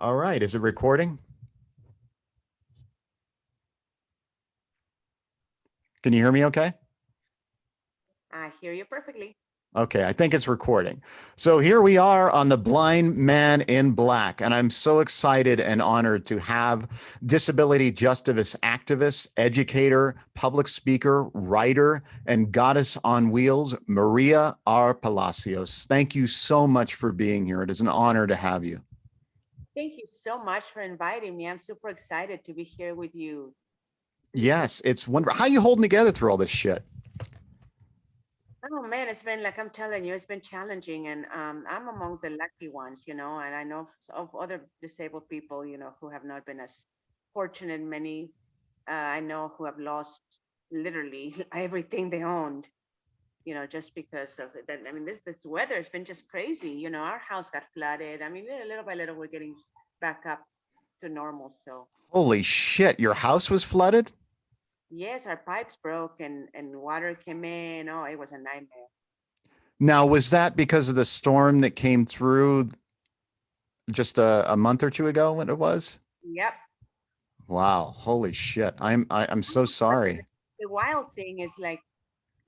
All right. Is it recording? Can you hear me okay? I hear you perfectly. Okay, I think it's recording. So here we are on The Blind Man in Black, and I'm so excited and honored to have disability justice activist, educator, public speaker, writer, and goddess on wheels, Maria R. Palacios. Thank you so much for being here. It is an honor to have you. Thank you so much for inviting me. I'm super excited to be here with you. Yes, it's wonderful. How are you holding together through all this shit? Oh man, it's been like I'm telling you, it's been challenging, and I'm among the lucky ones, and I know of other disabled people, who have not been as fortunate. Many I know who have lost literally everything they owned, just because of that. I mean, this weather has been just crazy. Our house got flooded. I mean, little by little, we're getting back up to normal. So Holy shit, your house was flooded? yes, our pipes broke and water came in. Oh, it was a nightmare. Now, was that because of the storm that came through just a month or two ago when it was? Yep. Wow. Holy shit. I'm so But sorry. the wild thing is like,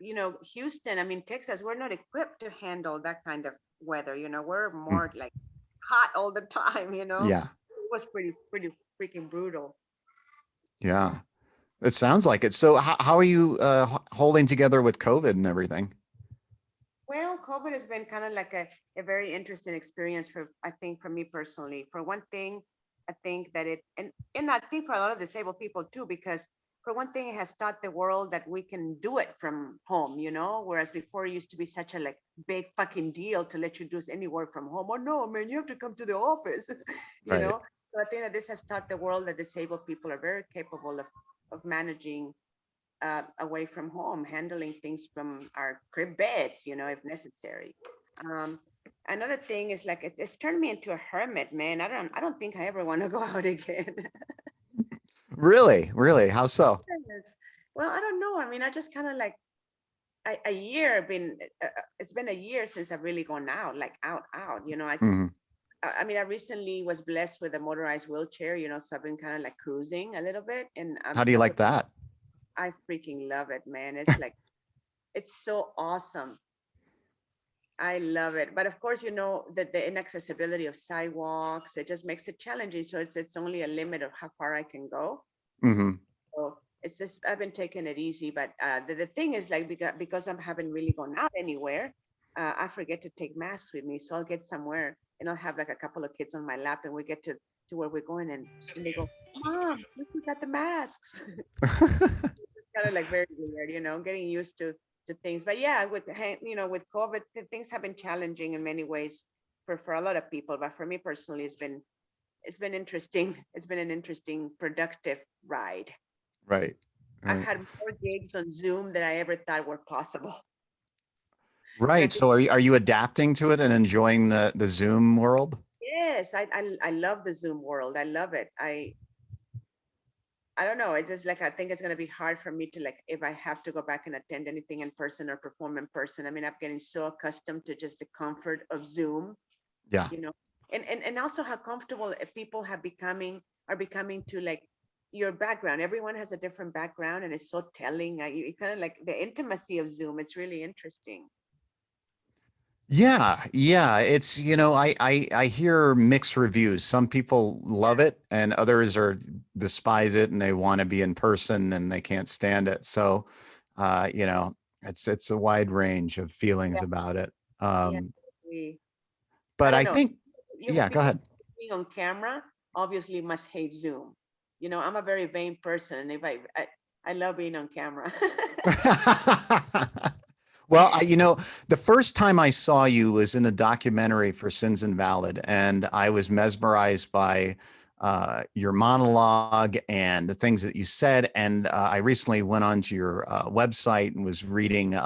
Houston, I mean, Texas, we're not equipped to handle that kind of weather. We're Mm, more like hot all the time, yeah. It was pretty freaking brutal. Yeah. It sounds like it. So how are you holding together with COVID and everything? Well, COVID has been kind of like a very interesting experience I think for me personally. For one thing, I think that and I think for a lot of disabled people too, because for one thing, it has taught the world that we can do it from home, whereas before it used to be such a like big fucking deal to let you do any work from home. Oh no, man, you have to come to the office, you Right. know? So I think that this has taught the world that disabled people are very capable of managing away from home, handling things from our crib beds, if necessary. Um, Another thing is like it's turned me into a hermit, man. I don't think I ever want to go out again. Really? Really? How so? Yes. Well, I don't know. I mean, I just kind of like a year been. It's been a year since I've really gone out, like out. Mhm. I mean, I recently was blessed with a motorized wheelchair, so I've been kind of like cruising a little bit, and How do you like that? I freaking love it, man. It's like it's so awesome. I love it. But of course, that the inaccessibility of sidewalks, it just makes it challenging. So it's only a limit of how far I can go. Hmm. So it's just I've been taking it easy. But the thing is like because I haven't really gone out anywhere, I forget to take masks with me. So I'll get somewhere and I'll have like a couple of kids on my lap and we get to where we're going and they go, Mom, look, we got the masks. Kind of like very weird, getting used to things. But yeah, with COVID, things have been challenging in many ways for a lot of people. But for me personally, it's been interesting. It's been an interesting, productive ride. Right. I've Right. had more gigs on Zoom than I ever thought were possible. And I Right. think So are you adapting to it and enjoying the Zoom world? yes, I love the Zoom world. I love it. I don't know. It's just like I think it's gonna be hard for me to like if I have to go back and attend anything in person or perform in person. I mean, I'm getting so accustomed to just the comfort of Zoom, Yeah. you know, and also how comfortable people are becoming to like your background. Everyone has a different background, and it's so telling. You kind of like the intimacy of Zoom. It's really interesting. Yeah, yeah. It's, I hear mixed reviews. Some people love it and others are despise it and they want to be in person and they can't stand it. So, uh, you know, it's a wide range of feelings Yeah, about it. yeah. Um, I but don't I know. think, yeah, go People ahead. being on camera obviously must hate Zoom. I'm a very vain person, and if I love being on camera. Well, the first time I saw you was in a documentary for Sins Invalid, and I was mesmerized by your monologue and the things that you said. And I recently went onto your website and was reading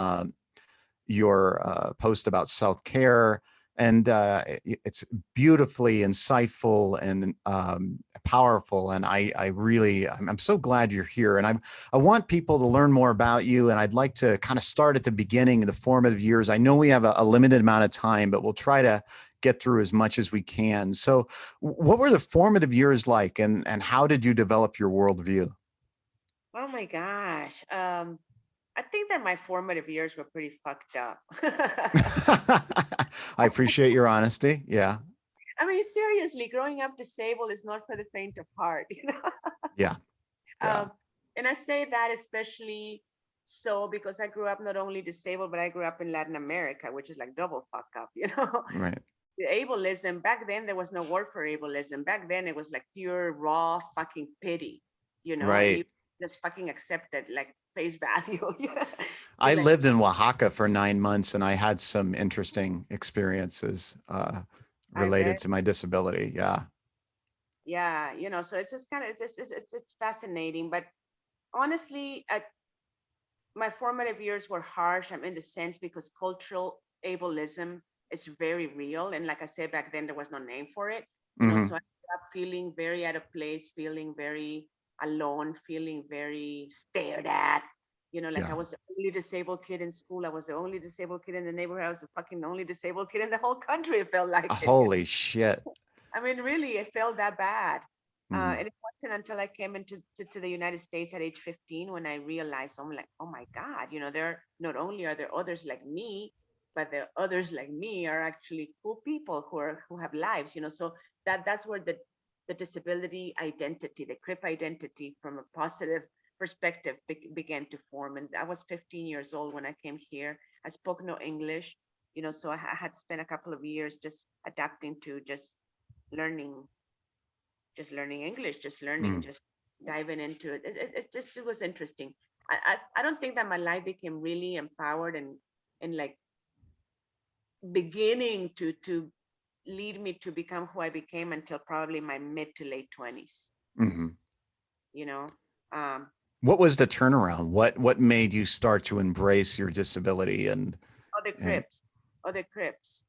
your post about self care, and it's beautifully insightful and powerful. And I'm so glad you're here. And I want people to learn more about you. And I'd like to kind of start at the beginning, the formative years. I know we have a limited amount of time, but we'll try to get through as much as we can. So what were the formative years like, and how did you develop your worldview? Oh my gosh. I think that my formative years were pretty fucked up. I appreciate your honesty. Yeah. I mean, seriously, growing up disabled is not for the faint of heart, Yeah. Yeah. Um, and I say that especially so because I grew up not only disabled, but I grew up in Latin America, which is like double fuck up. Right. The ableism, back then there was no word for ableism. Back then it was like pure raw fucking pity, and you Right. just fucking accept it like face value. I You're like, lived in Oaxaca for 9 months, and I had some interesting experiences I related bet. to my disability. Yeah. Yeah, so it's just kind of it's fascinating. But honestly, my formative years were harsh. I'm in the sense because cultural ableism is very real. And like I said, back then there was no name for it, Hmm. so I ended up feeling very out of place, feeling very alone, feeling very stared at, like I Yeah. was the only disabled kid in school. I was the only disabled kid in the neighborhood. I was the fucking only disabled kid in the whole country. It felt like it. Holy shit. I mean, really, it felt that bad. Hmm. And it wasn't until I came into to the United States at age 15 when I realized, I'm like, oh my God, there not only are there others like me, but the others like me are actually cool people who have lives. So that's where the disability identity, the CRIP identity from a positive perspective began to form. And I was 15 years old when I came here. I spoke no English, so I had spent a couple of years just adapting to learning learning English, just learning, Hmm. just diving into it. It was interesting. I don't think that my life became really empowered and like beginning to lead me to become who I became until probably my mid to late 20s. Hmm. You know, um, What was the turnaround? What made you start to embrace your disability other and Crips, other Crips,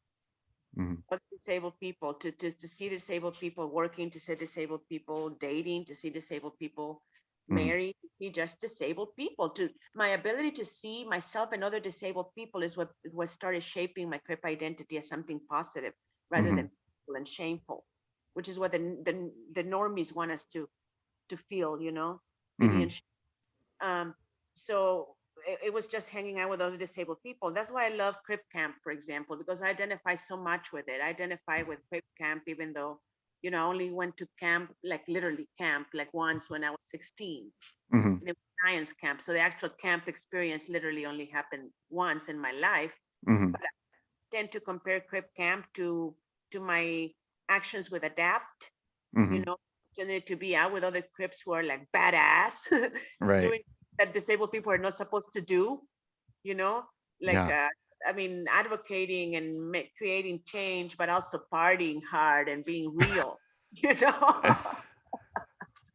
mhm, other disabled people, to see disabled people working, to see disabled people dating, to see disabled people mhm, married, to see just disabled people. To my ability to see myself and other disabled people is what started shaping my crip identity as something positive rather than mhm, painful and shameful, which is what the normies want us to feel, pity and mhm, so it was just hanging out with other disabled people. That's why I love Crip Camp, for example, because I identify so much with it. I identify with Crip Camp, even though, I only went to camp, like literally camp, like once when I was 16. mhm, And it was science camp. So the actual camp experience literally only happened once in my life. mhm, But I tend to compare Crip Camp to my actions with Adapt, you mhm. know, opportunity to be out with other Crips who are like badass, Right. doing that disabled people are not supposed to do, you know, like, Yeah. I mean, advocating and creating change, but also partying hard and being real, you know.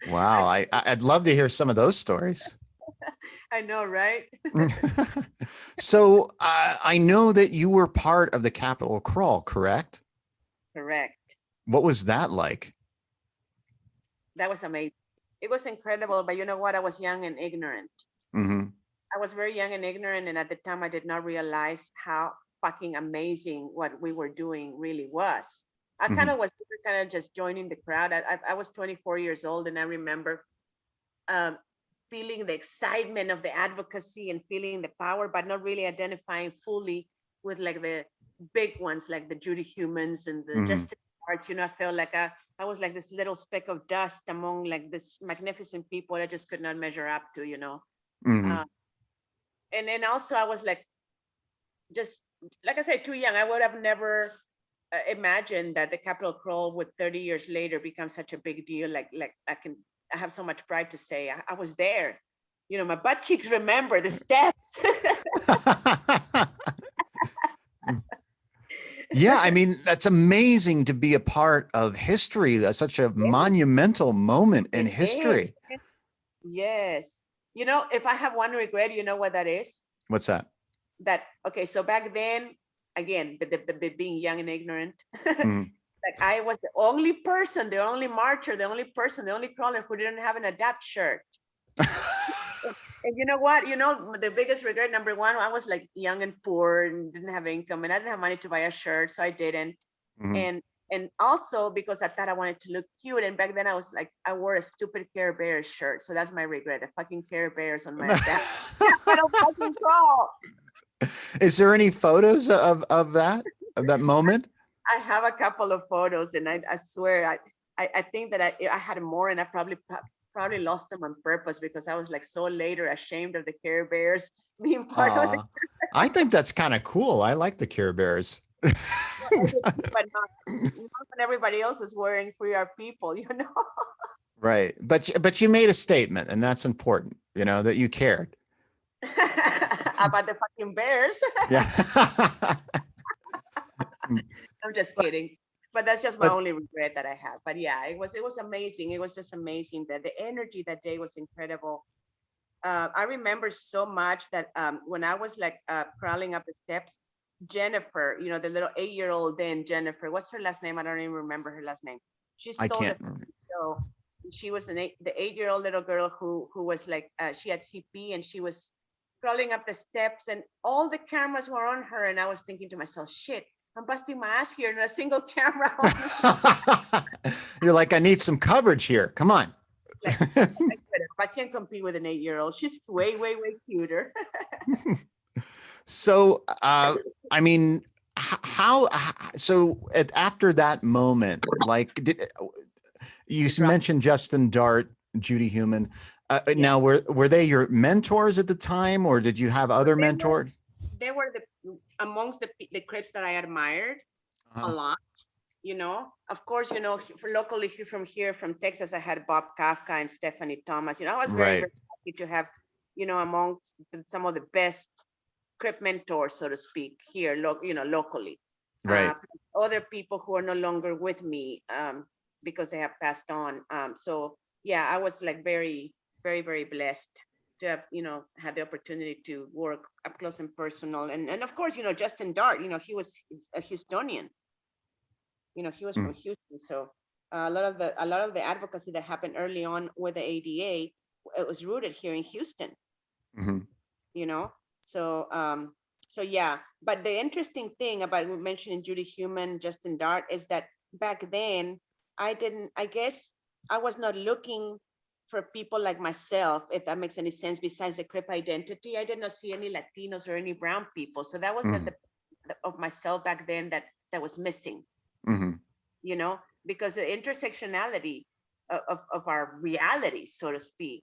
Wow. I'd love to hear some of those stories. I know, right? So I know that you were part of the Capitol Crawl, correct? Correct. What was that like? That was amazing. It was incredible, but you know what? I was young and ignorant. Hmm. I was very young and ignorant, and at the time, I did not realize how fucking amazing what we were doing really was. I kind Hmm. of was kind of just joining the crowd. I was 24 years old, and I remember um, feeling the excitement of the advocacy and feeling the power, but not really identifying fully with like the big ones, like the Judy Humans and the Hmm. Justice Arts. I felt like I was like this little speck of dust among like this magnificent people I just could not measure up to. Uh, Hmm. and then also I was like, just like I said, too young. I would have never imagined that the Capitol Crawl would 30 years later become such a big deal. Like I have so much pride to say I was there. My butt cheeks remember the steps. Yeah, I mean, that's amazing to be a part of history. That's such a monumental moment in It is. history. Yes. If I have one regret, you know what that is? What's that? That okay, so back then, again, the being young and ignorant, Mm. like I was the only person, the only marcher, the only person, the only crawler who didn't have an adapt shirt. And you know what? The biggest regret, number one, I was like young and poor and didn't have income and I didn't have money to buy a shirt, so I didn't. Mhm. And also because I thought I wanted to look cute. And back then I was like, I wore a stupid Care Bears shirt. So that's my regret. The fucking Care Bears on my back. I don't fucking crawl. Is there any photos of that moment? I have a couple of photos, and I swear I think that I had more, and I probably lost them on purpose because I was like so later ashamed of the Care Bears being part of the I think that's kind of cool. I like the Care Bears. but not when everybody else is wearing "We Are People," you know. Right. But you made a statement, and that's important, you know, that you cared. About the fucking bears. Yeah. I'm just but kidding. But that's just my but only regret that I have. But yeah, it was amazing. It was just amazing. That the energy that day was incredible. I remember so much that when I was like crawling up the steps, Jennifer, you know, the little 8-year-old then Jennifer, what's her last name? I don't even remember her last name. She I stole the can't remember. show. She was the 8-year-old little girl who was like she had CP and she was crawling up the steps and all the cameras were on her and I was thinking to myself, shit, I'm busting my ass here and a single camera on me. You're like, I need some coverage here. Come on. Like I can't compete with an 8-year-old. She's way, way, way cuter. So, I mean, so after that moment, like, you mentioned Justin Dart, Judy Human. Yeah. Now, were they your mentors at the time, or did you have other mentors? They were amongst the Crips that I admired a lot. You know, of course, you know, for locally from Texas, I had Bob Kafka and Stephanie Thomas. You know, I was very, Right. very lucky to have, you know, amongst some of the best Crip mentors, so to speak, here, locally. Right. Other people who are no longer with me because they have passed on. So yeah, I was like very, very, very blessed to have, you know, had the opportunity to work up close and personal. And of course, you know, Justin Dart, you know, he was a Houstonian. You know, he was Mm. from Houston. So a lot of the advocacy that happened early on with the ADA, it was rooted here in Houston. Mm-hmm. You know, so yeah. But the interesting thing about mentioning Judy Human, Justin Dart, is that back then I guess I was not looking for people like myself, if that makes any sense. Besides the Crip identity, I did not see any Latinos or any brown people. So that was Mm-hmm. the of myself back then that was missing. Mm-hmm. You know, because the intersectionality of our reality, so to speak.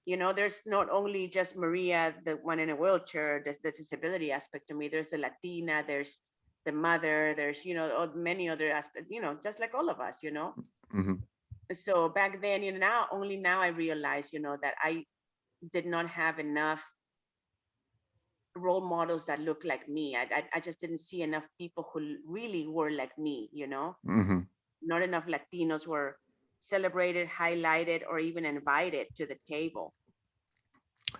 You know, there's not only just Maria, the one in a wheelchair, the disability aspect to me. There's the Latina, there's the mother, there's, you know, many other aspects, you know, just like all of us, you know. Mm-hmm. So back then, you know, only now I realize, you know, that I did not have enough role models that look like me. I just didn't see enough people who really were like me, you know. Mm-hmm. Not enough Latinos were celebrated, highlighted, or even invited to the table.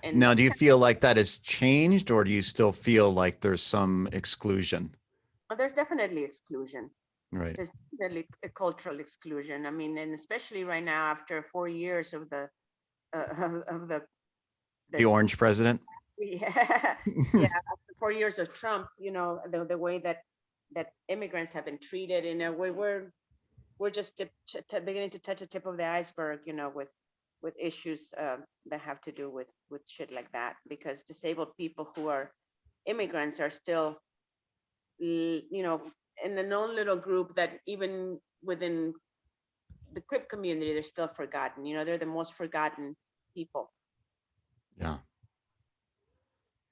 And Now, do you feel like that has changed, or do you still feel like there's some exclusion? there's definitely exclusion. Right. There's definitely a cultural exclusion. I mean, and especially right now after 4 years of the of The the orange president? yeah, yeah, after 4 years of Trump, you know, the way that immigrants have been treated in a way we're just beginning to touch the tip of the iceberg, you know, with issues that have to do with shit like that, because disabled people who are immigrants are still, you know, in the known little group that even within the Crip community, they're still forgotten. You know, they're the most forgotten people. Yeah.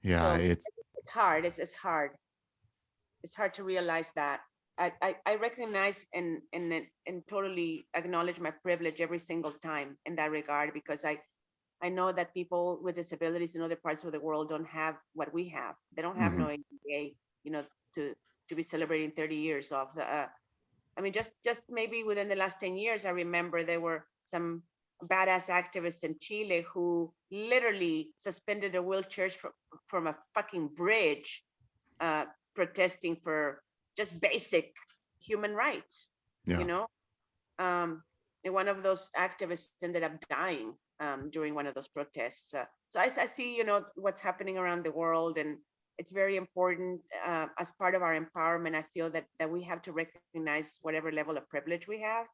Yeah. So It's it's hard. It's hard. It's hard to realize that. I recognize and totally acknowledge my privilege every single time in that regard, because I know that people with disabilities in other parts of the world don't have what we have. They don't have no mhm. ADA, you know, to be celebrating 30 years of the. I mean, just maybe within the last 10 years, I remember there were some badass activists in Chile who literally suspended their wheelchairs from a fucking bridge, uh, protesting for just basic human rights. You Yeah. know, and one of those activists ended up dying during one of those protests. So I see, you know, what's happening around the world, and it's very important as part of our empowerment. I feel that we have to recognize whatever level of privilege we have.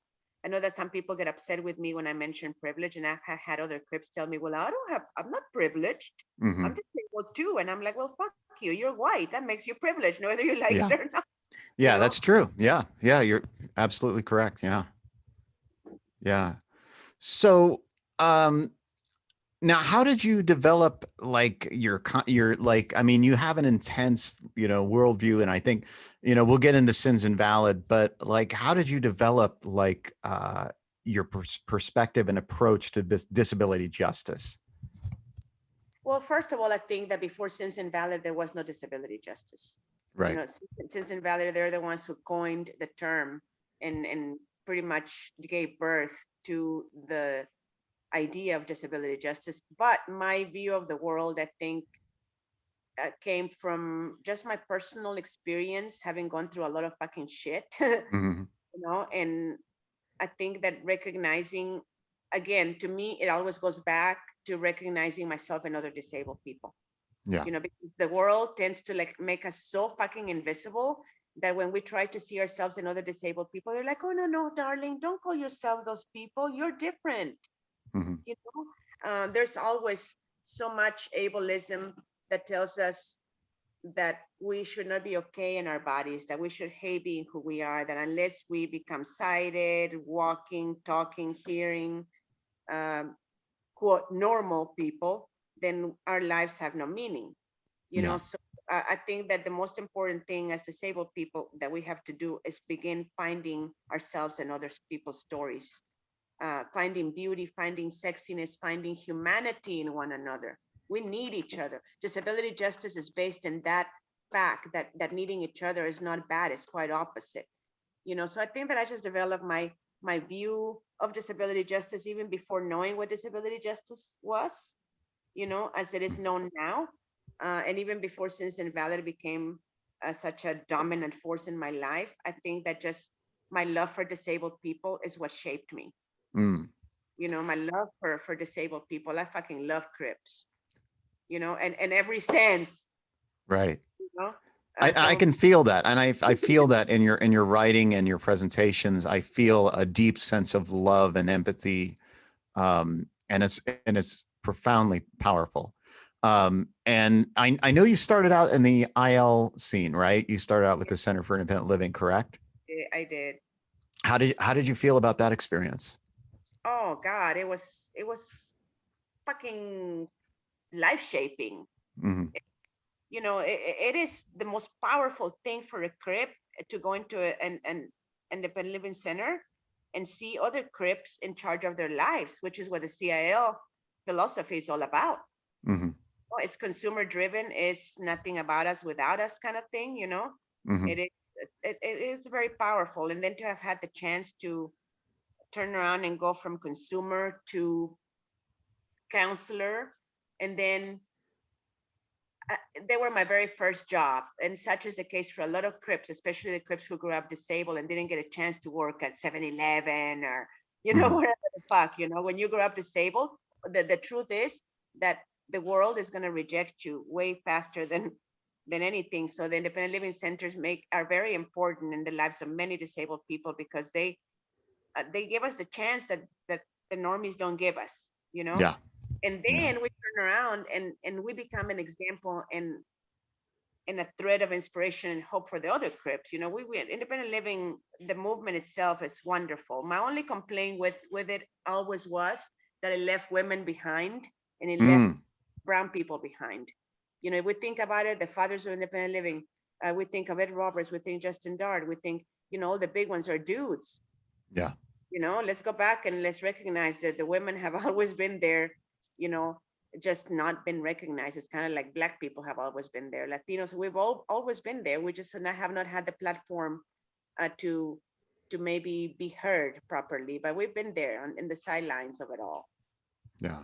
I know that some people get upset with me when I mention privilege, and I've had other Crips tell me, "Well, I'm not privileged. I'm Hmm. disabled too." And I'm like, "Well, fuck you. You're white. That makes you privileged, whether you like it Yeah. or not." You Yeah, know? that's true. Yeah. Yeah. You're absolutely correct. Yeah. Yeah. So, um, now, how did you develop like your like? I mean, you have an intense, worldview, and I think, we'll get into Sins Invalid, but like, how did you develop like your perspective and approach to this disability justice? Well, first of all, I think that before Sins Invalid, there was no disability justice. Right. Sins Invalid, they're the ones who coined the term and pretty much gave birth to the idea of disability justice. But my view of the world, I think, came from just my personal experience, having gone through a lot of fucking shit, Hmm. and I think that recognizing, again, to me, it always goes back to recognizing myself and other disabled people. Yeah. Because the world tends to like make us so fucking invisible that when we try to see ourselves and other disabled people, they're like, "Oh, no, no, darling, don't call yourself those people. You're different." Hmm. There's always so much ableism that tells us that we should not be okay in our bodies, that we should hate being who we are, that unless we become sighted, walking, talking, hearing, um, quote, normal people, then our lives have no meaning. Yeah. So I think that the most important thing as disabled people that we have to do is begin finding ourselves and other people's stories, finding beauty, finding sexiness, finding humanity in one another. We need each other. Disability justice is based in that fact that needing each other is not bad, it's quite opposite. So I think that I just developed my view of disability justice even before knowing what disability justice was, as it is known now. And even before Sins Invalid became such a dominant force in my life, I think that just my love for disabled people is what shaped me. Mm. My love for disabled people. I fucking love Crips, and every sense, Right. you know. I So can feel that, and I feel that in your writing and your presentations. I feel a deep sense of love and empathy, and it's profoundly powerful. And I know you started out in the IL scene, right? You started out with the Center for Independent Living, correct? I did. How did you feel about that experience? Oh God, it was fucking life shaping. Hmm. It is the most powerful thing for a crip to go into an independent living center and see other crips in charge of their lives, which is what the CIL philosophy is all about. Hmm. It's consumer driven. It's nothing about us without us kind of thing. Hmm. It is it is very powerful. And then to have had the chance to turn around and go from consumer to counselor, and then uh, they were my very first job, and such is the case for a lot of Crips, especially the Crips who grew up disabled and didn't get a chance to work at 7-Eleven or Hmm. whatever the fuck. When you grow up disabled, the truth is that the world is going to reject you way faster than anything. So the independent living centers are very important in the lives of many disabled people because they give us the chance that the normies don't give us. Yeah. And Yeah. then we turn around and we become an example and a thread of inspiration and hope for the other Crips. We independent living, the movement itself is wonderful. My only complaint with it always was that it left women behind and it left Mm. brown people behind. If we think about it, the fathers of independent living, we think of Ed Roberts, we think Justin Dart, we think, all the big ones are dudes. Yeah. Let's go back and let's recognize that the women have always been there, you know, just not been recognized. It's kind of like Black people have always been there. Latinos, we've always been there. We just have not had the platform to maybe be heard properly, but we've been there in the sidelines of it all. Yeah.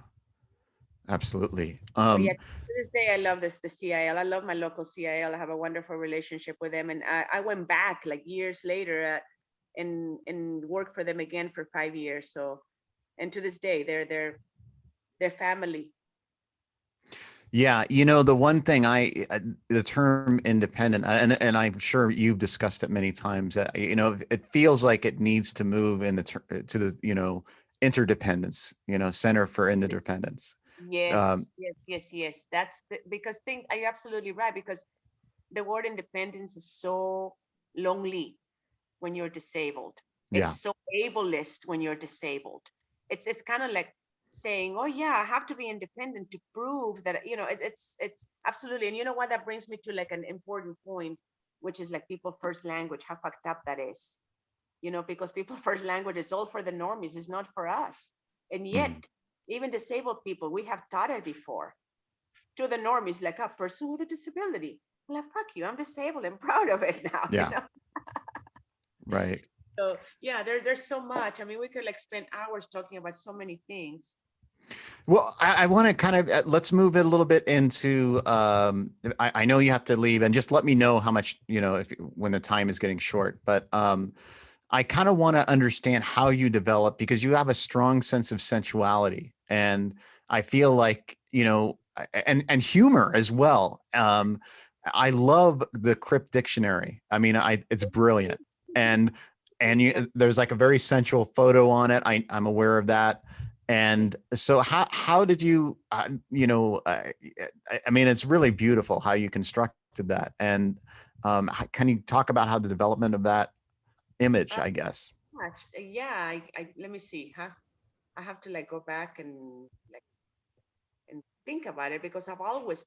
Absolutely. But yeah, to this day, I love the CIL. I love my local CIL. I have a wonderful relationship with them, and I went back like years later and worked for them again for 5 years. So, and to this day, they're family. Yeah, the one thing the term independent, and I'm sure you've discussed it many times. It feels like it needs to move in to the interdependence. Center for Interdependence. Um, Yes. That's because are you absolutely right? Because the word independence is so lonely when you're disabled. It's yeah. so ableist when you're disabled. It's kind of like saying, "Oh yeah, I have to be independent to prove that." It's absolutely. And you know what? That brings me to like an important point, which is like people first language. How fucked up that is. Because people first language is all for the normies. It's not for us. And yet, Mhm. even disabled people, we have taught it before to the normies, like a person with a disability. Like fuck you, I'm disabled and proud of it now. Yeah. Right. So yeah, there's so much. I mean, we could like spend hours talking about so many things. Well, I want to kind of let's move it a little bit into. I know you have to leave, and just let me know how much if when the time is getting short. But I kind of want to understand how you develop because you have a strong sense of sensuality, and I feel like and humor as well. I love the Crypt Dictionary. I mean, it's brilliant, and Thank you. there's like a very sensual photo on it. I'm aware of that. And so how did you I mean it's really beautiful how you constructed that. And can you talk about how the development of that image, Uh, I guess? Gosh, yeah. Let me see. Huh? I have to like go back and like and think about it because I've always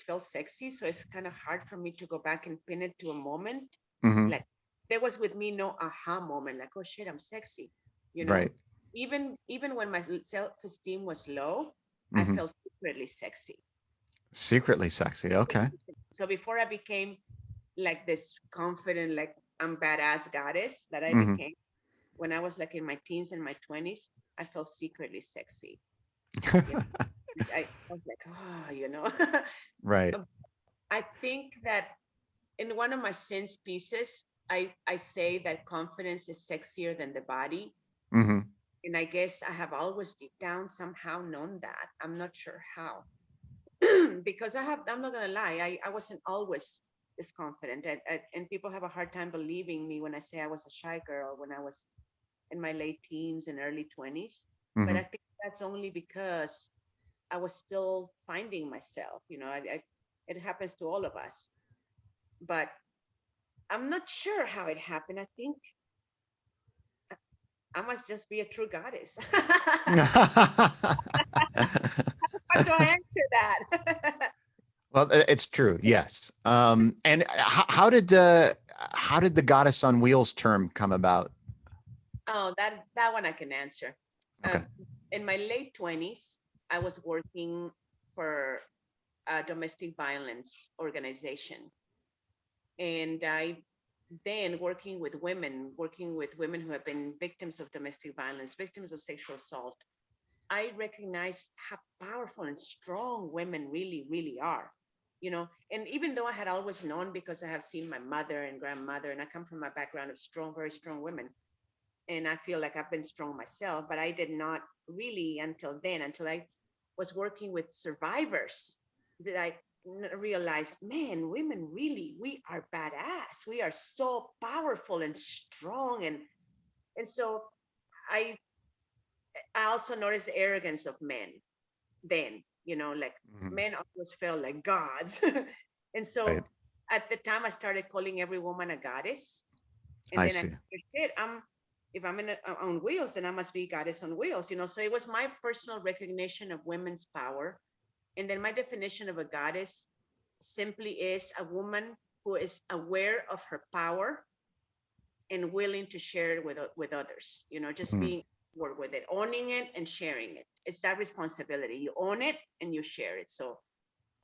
felt sexy. So it's kind of hard for me to go back and pin it to a moment. Hmm. Like there was with me no aha moment. Like oh shit, I'm sexy. You know, Right. even when my self-esteem was low, I Hmm. felt secretly sexy. Secretly sexy. Okay. So before I became like this confident, like I'm badass goddess that I Hmm. became when I was like in my teens and my 20s, I felt secretly sexy. Yeah. I was like, oh. Right. I think that in one of my Sins pieces, I say that confidence is sexier than the body. Hmm. And I guess I have always deep down somehow known that. I'm not sure how. Because I'm not gonna lie, I wasn't always this confident. And people have a hard time believing me when I say I was a shy girl when I was in my late teens and early 20s. But I Hmm. think that's only because I was still finding myself. It happens to all of us. But I'm not sure how it happened. I think I must just be a true goddess. How do I answer that? Well, it's true. Yes. And how did the Goddess on Wheels term come about? Oh, that one I can answer. Okay. Um, in my late 20s, I was working for a domestic violence organization, and I then working with women who have been victims of domestic violence, victims of sexual assault. I recognized how powerful and strong women really, really are. And even though I had always known because I have seen my mother and grandmother, and I come from a background of strong, very strong women, and I feel like I've been strong myself, but I did not really until I was working with survivors, did I realize, man, women really, we are badass. We are so powerful and strong. And so I I also noticed the arrogance of men then, like Mhm. men always felt like gods. And so Right. at the time I started calling every woman a goddess. And I then I see. figured, shit, if I'm on wheels, then I must be goddess on wheels. So it was my personal recognition of women's power. And then my definition of a goddess simply is a woman who is aware of her power and willing to share it with others. Just Mhm. being work with it, owning it and sharing it. It's that responsibility. You own it and you share it. So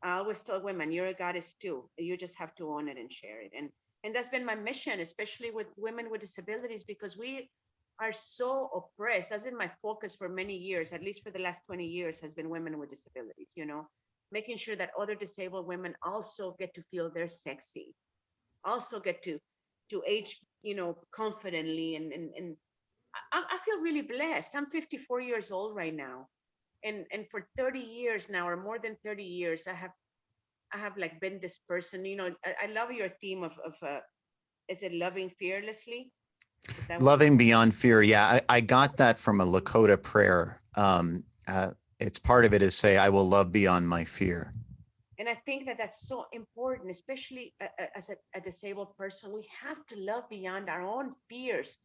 I always tell women, you're a goddess too. You just have to own it and share it. And that's been my mission, especially with women with disabilities, because we are so oppressed. That's been my focus for many years, at least for the last 20 years, has been women with disabilities, making sure that other disabled women also get to feel they're sexy, also get to age, confidently. And I feel really blessed. I'm 54 years old right now. And for 30 years now, or more than 30 years, I have like been this person. I love your theme of is it loving fearlessly? Is that what you Loving call beyond fear. Yeah, I got that from a Lakota prayer. It's part of it is say, I will love beyond my fear. And I think that that's so important, especially as a disabled person. We have to love beyond our own fears,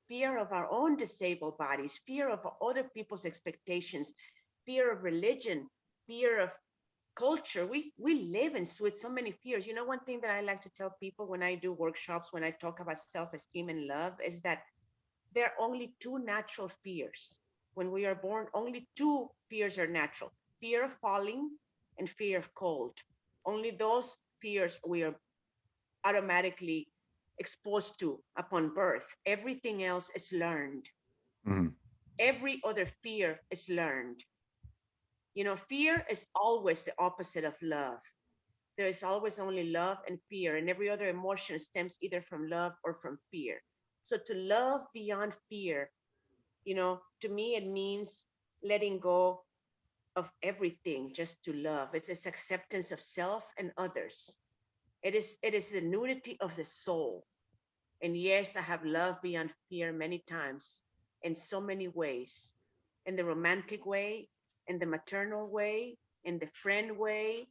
fear of our own disabled bodies, fear of other people's expectations, fear of religion, fear of culture. We live with so many fears. One thing that I like to tell people when I do workshops, when I talk about self-esteem and love, is that there are only two natural fears. When we are born, only two fears are natural: fear of falling and fear of cold. Only those fears we are automatically exposed to upon birth. Everything else is learned. Mhm. Every other fear is learned. Fear is always the opposite of love. There is always only love and fear, and every other emotion stems either from love or from fear. So to love beyond fear, to me, it means letting go of everything just to love. It's this acceptance of self and others. It is the nudity of the soul. And yes, I have loved beyond fear many times in so many ways. In the romantic way, in the maternal way, in the friend way,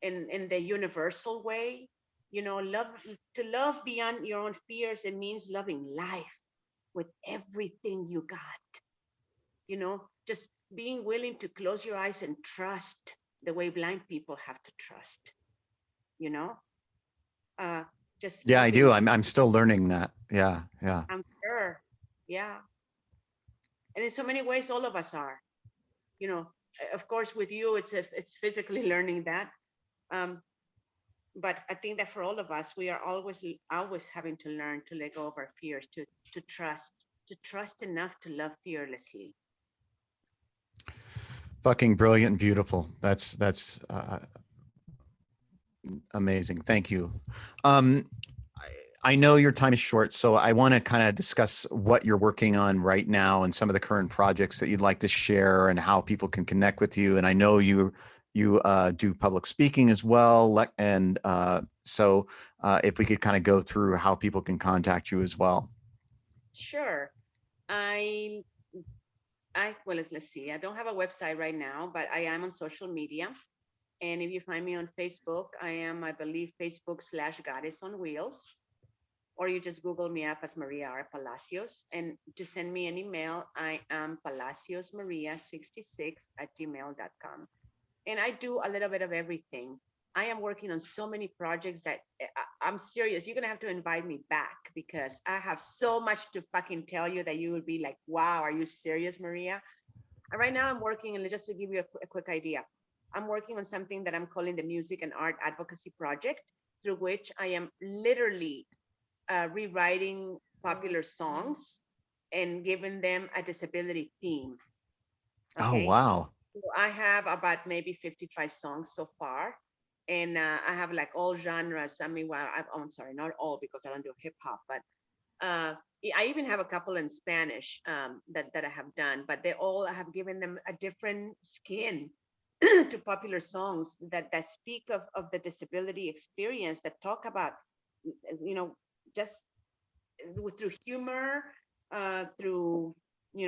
in the universal way. Love to love beyond your own fears, it means loving life with everything you got. Just being willing to close your eyes and trust the way blind people have to trust, you know, uh, just Yeah, I looking do. up. I'm still learning that. Yeah, yeah. I'm sure. Yeah. And in so many ways, all of us are, you know, of course, with you, it's physically learning that. Um, but I think that for all of us, we are always having to learn to let go of our fears, to trust enough to love fearlessly. Fucking brilliant and beautiful. That's amazing. Thank you. Um, I know your time is short, so I want to kind of discuss what you're working on right now and some of the current projects that you'd like to share and how people can connect with you. And I know you do public speaking as well, and so if we could kind of go through how people can contact you as well. Sure. I well, let's see. I don't have a website right now, but I am on social media. And if you find me on Facebook, I am, I believe, Facebook/Goddess on Wheels. Or you just Google me up as Maria R. Palacios. And to send me an email, I am palaciosmaria66@gmail.com. And I do a little bit of everything. I am working on so many projects that I'm serious. You're gonna have to invite me back because I have so much to fucking tell you that you would be like, "Wow, are you serious, Maria?" And right now, I'm working, and just to give you a quick idea, I'm working on something that I'm calling the Music and Art Advocacy Project, through which I am literally rewriting popular songs and giving them a disability theme. Oh, Okay. wow. So I have about maybe 55 songs so far. And I have like all genres. I mean, well, I'm sorry, not all because I don't do hip hop, but I even have a couple in Spanish that I have done, but I have given them a different skin to popular songs that speak of the disability experience, that talk about, you know, just through humor, through,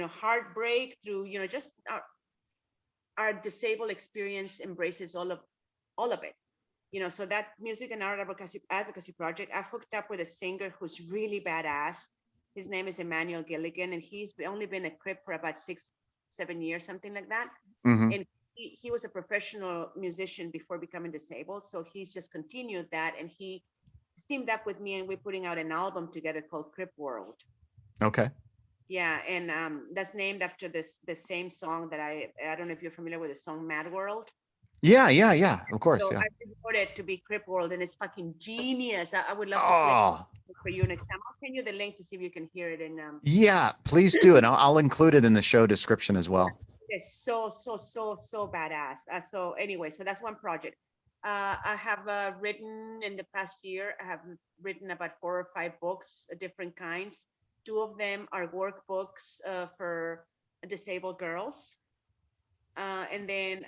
heartbreak, through, just our disabled experience embraces all of it. So that Music and Art Advocacy Project, I've hooked up with a singer who's really badass. His name is Emmanuel Gilligan, and he's only been a Crip for about 6, 7 years, something like that. Hmm. And he was a professional musician before becoming disabled. So he's just continued that, and he teamed up with me, and we're putting out an album together called Crip World. Okay. Yeah, and that's named after the same song that I don't know if you're familiar with the song Mad World. Yeah, yeah, yeah. Of course. So Yeah. I recorded it to be Crip World, and it's fucking genius. I would love to play Oh, it for you next time. I'll send you the link to see if you can hear it. And yeah. Please do, and I'll include it in the show description as well. it's so badass. So anyway, so that's one project. I have written in the past year. I have written about 4 or 5 books, different kinds. Two of them are workbooks for disabled girls. And then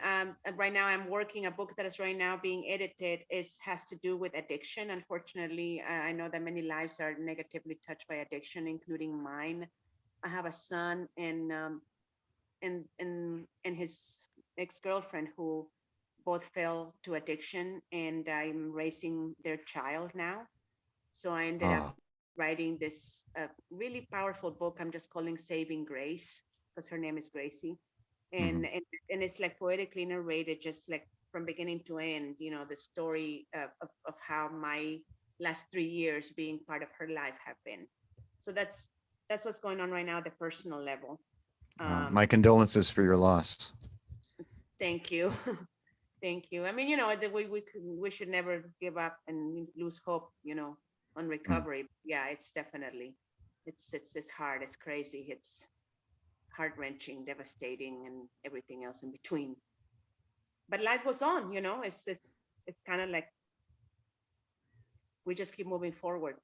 right now I'm working a book that is right now being edited has to do with addiction. Unfortunately, I know that many lives are negatively touched by addiction, including mine. I have a son and his ex-girlfriend who both fell to addiction, and I'm raising their child now. So I ended up Oh, writing this really powerful book. I'm just calling Saving Grace because her name is Gracie, and, mhm. and and it's like poetically narrated, just like from beginning to end. You know, the story of how my last 3 years being part of her life have been. So that's what's going on right now at the personal level. My Um, condolences for your loss. thank you. Thank you. I mean, we should never give up and lose hope, on Mm. recovery. Yeah, it's definitely, it's hard. It's crazy. It's heart wrenching, devastating, and everything else in between. But life goes on. It's kind of like we just keep moving forward.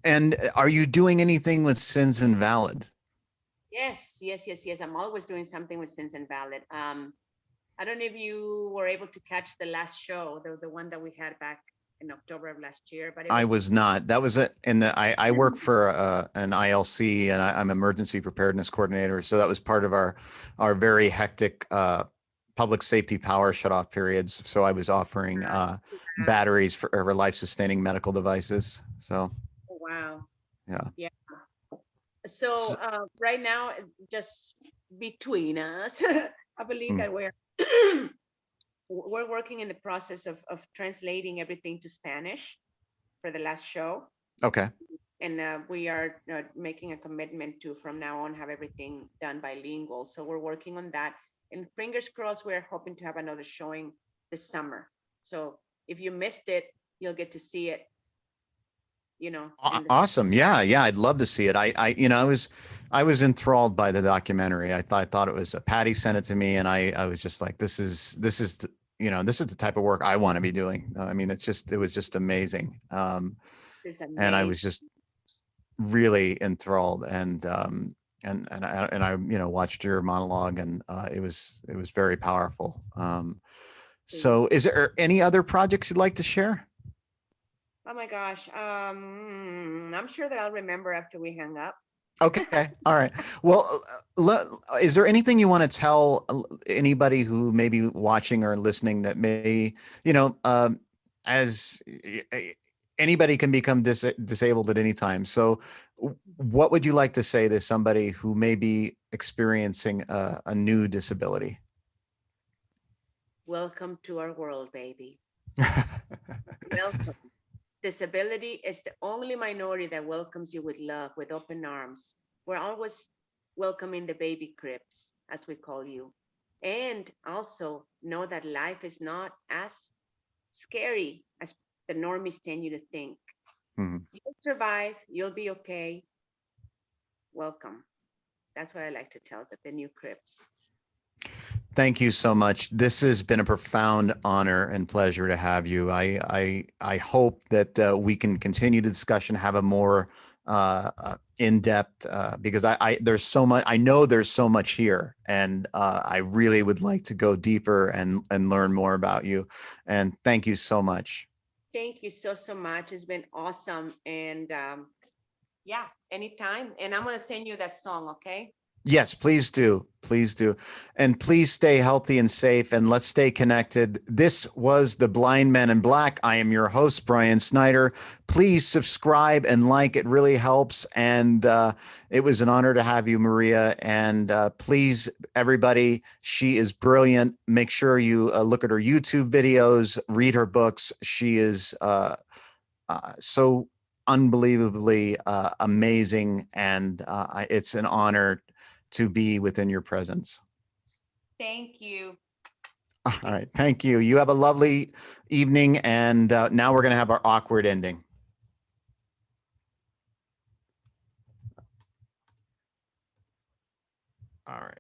And are you doing anything with Sins Invalid? Yes, yes, yes, yes. I'm always doing something with Sins Invalid. I don't know if you were able to catch the last show, the one that we had back in October of last year, but it I was was not. That was it. And I work for an ILC, and I'm emergency preparedness coordinator. So that was part of our very hectic public safety power shutoff periods. So I was offering wow. batteries for life sustaining medical devices. So Oh, wow. yeah. Yeah. So So, right now, just between us, I believe mm, that we're working in the process of translating everything to Spanish for the last show, okay. and we are making a commitment to from now on have everything done bilingual. So we're working on that, and fingers crossed, we're hoping to have another showing this summer. So if you missed it, you'll get to see it, in the Awesome. Yeah. Yeah. I'd love to see it. I was enthralled by the documentary. I thought it was, Patty sent it to me, and I was just like, this is the type of work I want to be doing. I mean, it was just amazing. It's And I amazing. was just really enthralled, and I, watched your monologue, and it was very powerful. So is there any other projects you'd like to share? Oh my gosh. I'm sure that I'll remember after we hang up. Okay. All right. Well, is there anything you want to tell anybody who may be watching or listening that may, you know, as anybody can become disabled at any time. So, what would you like to say to somebody who may be experiencing a new disability? Welcome to our world, baby. Welcome. Disability is the only minority that welcomes you with love, with open arms. We're always welcoming the baby cribs, as we call you. And also know that life is not as scary as the normies tend you to think. Mhm. You'll survive, you'll be okay. Welcome. That's what I like to tell the new cribs. Thank you so much. This has been a profound honor and pleasure to have you. I hope that we can continue the discussion, have a more in depth, because there's so much. I know there's so much here, and I really would like to go deeper and learn more about you. And thank you so much. Thank you so, so much. It's been awesome. And yeah, anytime. And I'm going to send you that song, okay? Yes, please do. Please do. And please stay healthy and safe, and let's stay connected. This was The Blind Men in Black. I am your host, Brian Snyder. Please subscribe and like. It really helps. And it was an honor to have you, Maria. And please, everybody, she is brilliant. Make sure you look at her YouTube videos, read her books. She is so unbelievably amazing. And it's an honor to be within your presence. Thank you. All right. Thank you. You have a lovely evening. And now we're going to have our awkward ending. All right.